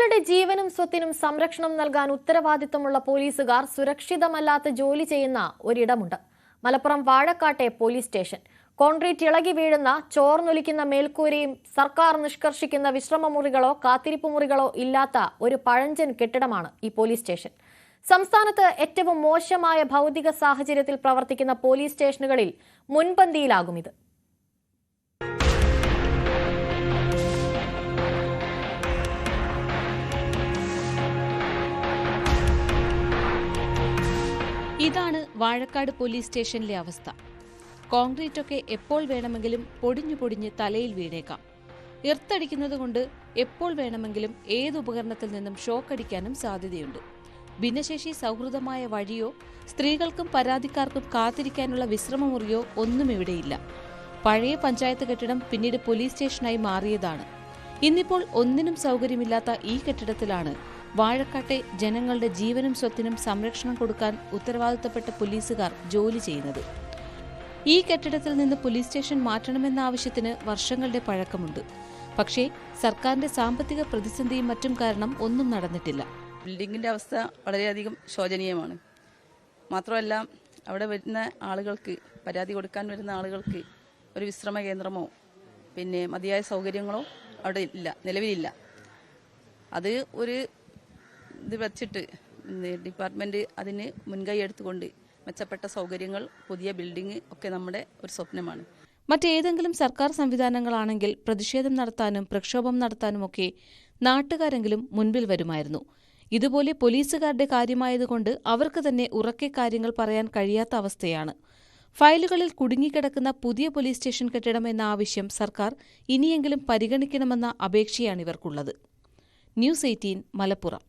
ജനങ്ങളുടെ ജീവനും സ്വത്തിനും സംരക്ഷണം നൽകാൻ ഉത്തരവാദിത്തമുള്ള പോലീസുകാർ സുരക്ഷിതമല്ലാത്ത ജോലി ചെയ്യുന്ന ഒരിടമുണ്ട്. മലപ്പുറം വാഴക്കാട്ടെ പോലീസ് സ്റ്റേഷൻ. കോൺക്രീറ്റ് ഇളകി വീഴുന്ന, ചോർന്നൊലിക്കുന്ന മേൽക്കൂരയും സർക്കാർ നിഷ്കർഷിക്കുന്ന വിശ്രമമുറികളോ കാത്തിരിപ്പ് മുറികളോ ഇല്ലാത്ത ഒരു പഴഞ്ചൻ കെട്ടിടമാണ് ഈ പോലീസ് സ്റ്റേഷൻ. സംസ്ഥാനത്ത് ഏറ്റവും മോശമായ ഭൗതിക സാഹചര്യത്തിൽ പ്രവർത്തിക്കുന്ന പോലീസ് സ്റ്റേഷനുകളിൽ മുൻപന്തിയിലാകും ഇത്. ഇതാണ് വാഴക്കാട് പോലീസ് സ്റ്റേഷനിലെ അവസ്ഥ. കോൺക്രീറ്റൊക്കെ എപ്പോൾ വേണമെങ്കിലും പൊടിഞ്ഞു പൊടിഞ്ഞ് തലയിൽ വീണേക്കാം. എർത്തടിക്കുന്നതുകൊണ്ട് എപ്പോൾ വേണമെങ്കിലും ഏത് ഉപകരണത്തിൽ നിന്നും ഷോക്കടിക്കാനും സാധ്യതയുണ്ട്. ഭിന്നശേഷി സൗഹൃദമായ വഴിയോ സ്ത്രീകൾക്കും പരാതിക്കാർക്കും കാത്തിരിക്കാനുള്ള വിശ്രമമുറിയോ ഒന്നും ഇവിടെയില്ല. പഴയ പഞ്ചായത്ത് കെട്ടിടം പിന്നീട് പോലീസ് സ്റ്റേഷനായി മാറിയതാണ്. ഇന്നിപ്പോൾ ഒന്നിനും സൗകര്യമില്ലാത്ത ഈ കെട്ടിടത്തിലാണ് വാഴക്കാട്ടെ ജനങ്ങളുടെ ജീവനും സ്വത്തിനും സംരക്ഷണം കൊടുക്കാൻ ഉത്തരവാദിത്തപ്പെട്ട പോലീസുകാർ ജോലി ചെയ്യുന്നത്. ഈ കെട്ടിടത്തിൽ നിന്ന് പോലീസ് സ്റ്റേഷൻ മാറ്റണമെന്ന ആവശ്യത്തിന് വർഷങ്ങളുടെ പഴക്കമുണ്ട്. പക്ഷേ സർക്കാരിന്റെ സാമ്പത്തിക പ്രതിസന്ധിയും മറ്റും കാരണം ഒന്നും നടന്നിട്ടില്ല. ബിൽഡിങ്ങിന്റെ അവസ്ഥ വളരെയധികം ശോചനീയമാണ്. മാത്രമല്ല, അവിടെ വരുന്ന ആളുകൾക്ക്, പരാതി കൊടുക്കാൻ വരുന്ന ആളുകൾക്ക് ഒരു വിശ്രമ കേന്ദ്രമോ പിന്നെ മതിയായ സൗകര്യങ്ങളോ അവിടെ ഇല്ല, നിലവിലില്ല. അത് ഒരു ഇത് വച്ചിട്ട് ഡിപ്പാർട്ട്മെന്റ് അതിന് മുൻകൈ എടുത്തുകൊണ്ട് മെച്ചപ്പെട്ട സൗകര്യങ്ങൾ, പുതിയ ബിൽഡിംഗ് ഒക്കെ നമ്മുടെ ഒരു സ്വപ്നമാണ്. മറ്റേതെങ്കിലും സർക്കാർ സംവിധാനങ്ങളാണെങ്കിൽ പ്രതിഷേധം നടത്താനും പ്രക്ഷോഭം നടത്താനുമൊക്കെ നാട്ടുകാരെങ്കിലും മുൻപിൽ വരുമായിരുന്നു. ഇതുപോലെ പോലീസുകാരുടെ കാര്യമായതുകൊണ്ട് അവർക്ക് തന്നെ ഉറക്കെ കാര്യങ്ങൾ പറയാൻ കഴിയാത്ത അവസ്ഥയാണ്. ഫയലുകളിൽ കുടുങ്ങിക്കിടക്കുന്ന പുതിയ പോലീസ് സ്റ്റേഷൻ കെട്ടിടം എന്ന ആവശ്യം സർക്കാർ ഇനിയെങ്കിലും പരിഗണിക്കണമെന്ന അപേക്ഷയാണ് ഇവർക്കുള്ളത്. ന്യൂസ് 18 മലപ്പുറം.